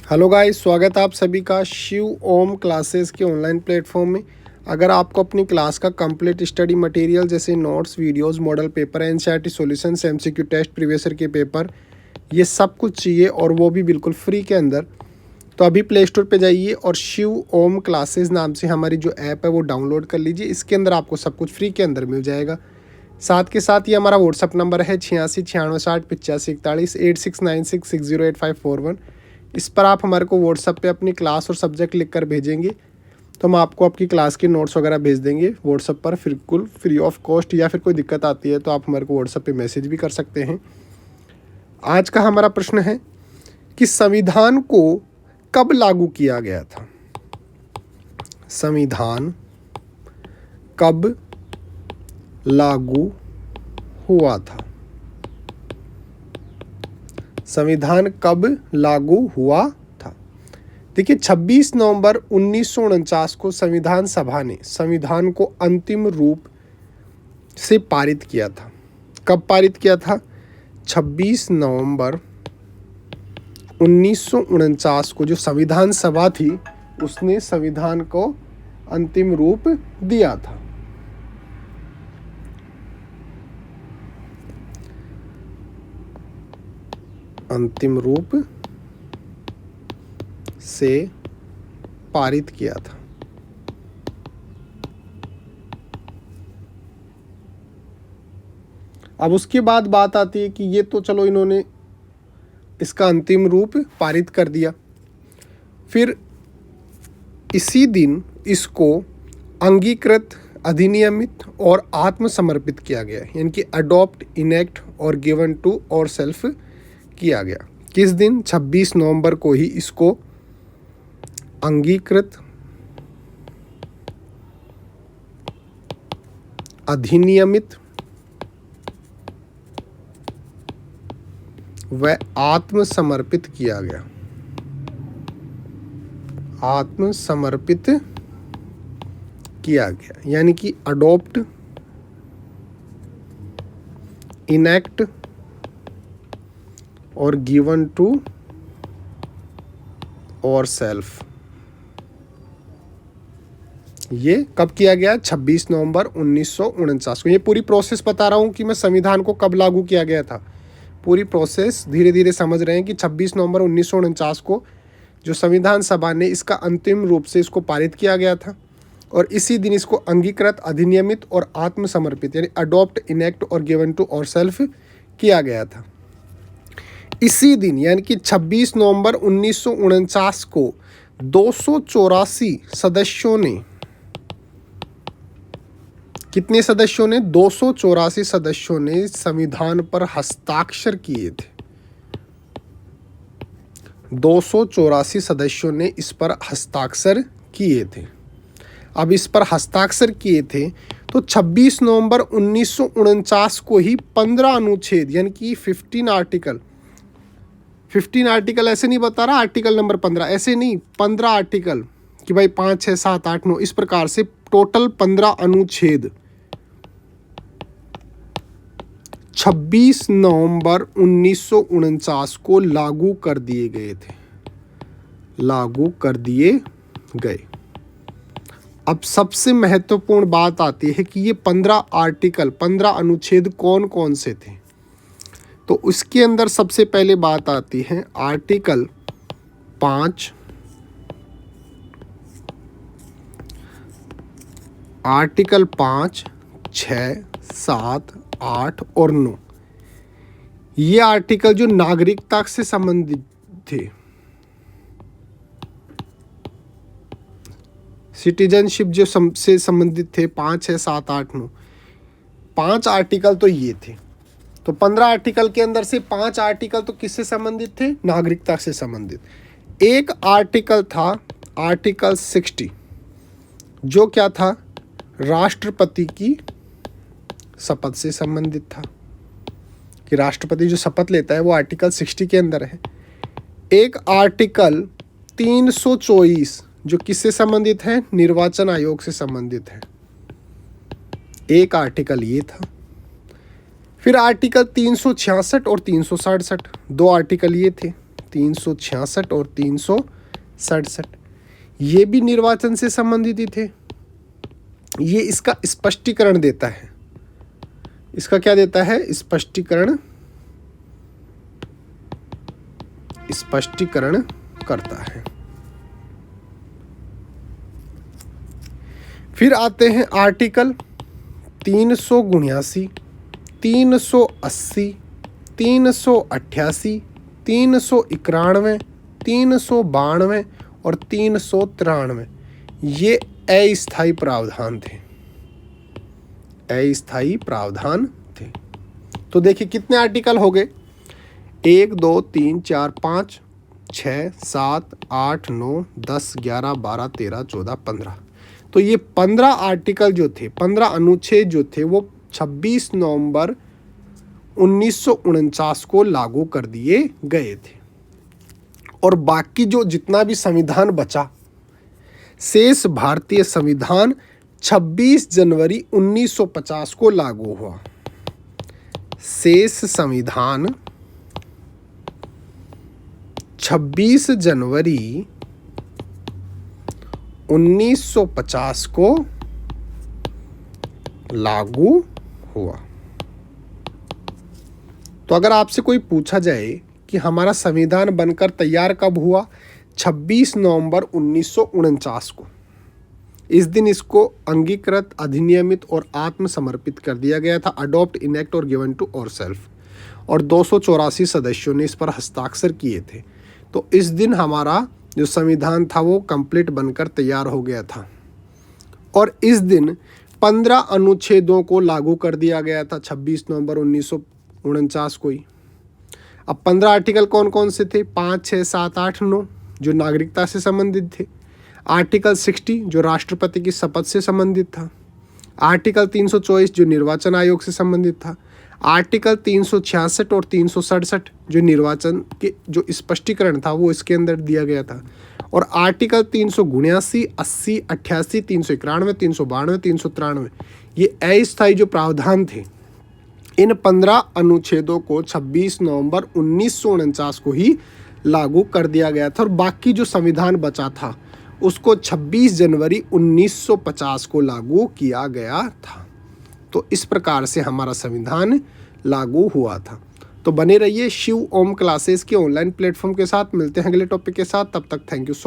Hello guys, स्वागत है आप सभी का शिव ओम क्लासेस के ऑनलाइन प्लेटफॉर्म में। अगर आपको अपनी क्लास का कंप्लीट स्टडी मटेरियल जैसे notes, videos, model paper, NCERT solutions, MCQ test, previous year के पेपर, ये सब कुछ चाहिए और वो भी बिल्कुल फ्री के अंदर, तो अभी प्ले स्टोर पर जाइए और शिव ओम क्लासेस नाम से हमारी जो ऐप है वो डाउनलोड कर लीजिए। इसके अंदर आपको सब कुछ फ्री के अंदर मिल जाएगा। साथ के साथ ये हमारा व्हाट्सअप नंबर है 86 96 60 85 41 8696608541। इस पर आप हमारे को व्हाट्सअप पे अपनी क्लास और सब्जेक्ट लिख कर भेजेंगे तो हम आपको आपकी क्लास के नोट्स वगैरह भेज देंगे व्हाट्सअप पर, बिल्कुल फ्री ऑफ कॉस्ट। या फिर कोई दिक्कत आती है तो आप हमारे को व्हाट्सअप पे मैसेज भी कर सकते हैं। आज का हमारा प्रश्न है कि संविधान को कब लागू किया गया था। संविधान कब लागू हुआ था। संविधान कब लागू हुआ था। देखिए, 26 नवंबर 1949 को संविधान सभा ने संविधान को अंतिम रूप से पारित किया था। कब पारित किया था? 26 नवंबर 1949 को जो संविधान सभा थी उसने संविधान को अंतिम रूप दिया था। अंतिम रूप से पारित किया था। अब उसके बाद बात आती है कि ये तो चलो इन्होंने इसका अंतिम रूप पारित कर दिया, फिर इसी दिन इसको अंगीकृत, अधिनियमित और आत्मसमर्पित किया गया, यानी कि अडॉप्ट, इनेक्ट और गिवन टू और सेल्फ किया गया। किस दिन? 26 नवंबर को ही इसको अंगीकृत, अधिनियमित व आत्मसमर्पित किया गया। आत्मसमर्पित किया गया, यानी कि अडॉप्ट, इनेक्ट और गिवन टू और सेल्फ। ये कब किया गया? 26 नवंबर 1949 को। ये पूरी प्रोसेस बता रहा हूँ कि मैं संविधान को कब लागू किया गया था। पूरी प्रोसेस धीरे धीरे समझ रहे हैं कि 26 नवंबर 1949 को जो संविधान सभा ने इसका अंतिम रूप से इसको पारित किया गया था और इसी दिन इसको अंगीकृत, अधिनियमित और आत्मसमर्पित, यानी अडॉप्ट, इनेक्ट और गिवन टू और सेल्फ किया गया था। इसी दिन यानी कि 26 नवंबर 1949 को 284 सदस्यों ने, कितने सदस्यों ने? 284 सदस्यों ने संविधान पर हस्ताक्षर किए थे। 284 सदस्यों ने इस पर हस्ताक्षर किए थे। अब इस पर हस्ताक्षर किए थे तो 26 नवंबर 1949 को ही 15 अनुच्छेद, यानी कि 15 आर्टिकल ऐसे नहीं बता रहा, आर्टिकल नंबर 15 ऐसे नहीं, 15 आर्टिकल कि भाई 5, 6, 7, 8, 9 इस प्रकार से टोटल 15 अनुच्छेद 26 नवंबर 1949 को लागू कर दिए गए थे। लागू कर दिए गए। अब सबसे महत्वपूर्ण बात आती है कि ये 15 आर्टिकल, 15 अनुच्छेद कौन कौन से थे। तो उसके अंदर सबसे पहले बात आती है आर्टिकल 5, आर्टिकल 5, 6, 7, 8 और 9। ये आर्टिकल जो नागरिकता से संबंधित थे, सिटीजनशिप जो से संबंधित थे, 5, 6, 7, 8, 9, 5 आर्टिकल तो ये थे। तो 15 आर्टिकल के अंदर से 5 आर्टिकल तो किससे संबंधित थे? नागरिकता से संबंधित। एक आर्टिकल था आर्टिकल 60, जो क्या था? राष्ट्रपति की शपथ से संबंधित था, कि राष्ट्रपति जो शपथ लेता है वो आर्टिकल 60 के अंदर है। एक आर्टिकल 324 जो किससे संबंधित है? निर्वाचन आयोग से संबंधित है। एक आर्टिकल ये था। फिर आर्टिकल 366 और 367, दो आर्टिकल ये थे। 366 और 367 ये भी निर्वाचन से संबंधित ही थे। ये इसका स्पष्टीकरण देता है। इसका क्या देता है? स्पष्टीकरण करता है। फिर आते हैं आर्टिकल 379, 380, 388, 391, 392 और 393। ये अस्थायी प्रावधान थे। अस्थायी प्रावधान थे। तो देखिए कितने आर्टिकल हो गए? 1 2 3 4 5 6 7 8 9 10 11 12 13 14 15। तो ये 15 आर्टिकल जो थे, 15 अनुच्छेद जो थे, वो 26 नवंबर 1949 को लागू कर दिए गए थे। और बाकी जो जितना भी संविधान बचा, शेष भारतीय संविधान 26 जनवरी 1950 को लागू हुआ। शेष संविधान 26 जनवरी 1950 को लागू हुआ। तो अगर आपसे कोई पूछा जाए कि हमारा संविधान बनकर तैयार कब हुआ? 26 नवंबर 1949 को। इस दिन इसको अंगीकृत, अधिनियमित और आत्मसमर्पित कर दिया गया था। अडॉप्ट, इनेक्ट और गिवन टू और सेल्फ। और 284 सदस्यों ने इस पर हस्ताक्षर किए थे। तो इस दिन हमारा जो संविधान था वो कंप्लीट बनकर तैयार हो गया था। और इस दिन 15 अनुच्छेदों को लागू कर दिया गया था 26 नवंबर 1949 को ही। अब 15 आर्टिकल कौन कौन से थे? 5, 6, 7, 8, 9 जो नागरिकता से संबंधित थे। आर्टिकल 60 जो राष्ट्रपति की शपथ से संबंधित था। आर्टिकल 324 जो निर्वाचन आयोग से संबंधित था। आर्टिकल 366 और 367 जो निर्वाचन के जो स्पष्टीकरण था वो इसके अंदर दिया गया था। और आर्टिकल 379, 80, 88, 391, 392, 393 ये अस्थायी जो प्रावधान थे, इन 15 अनुच्छेदों को 26 नवंबर 1949 को ही लागू कर दिया गया था। और बाकी जो संविधान बचा था उसको 26 जनवरी 1950 को लागू किया गया था। तो इस प्रकार से हमारा संविधान लागू हुआ था। तो बने रहिए शिव ओम क्लासेस के ऑनलाइन प्लेटफॉर्म के साथ। मिलते हैं अगले टॉपिक के साथ। तब तक थैंक यू सो मच।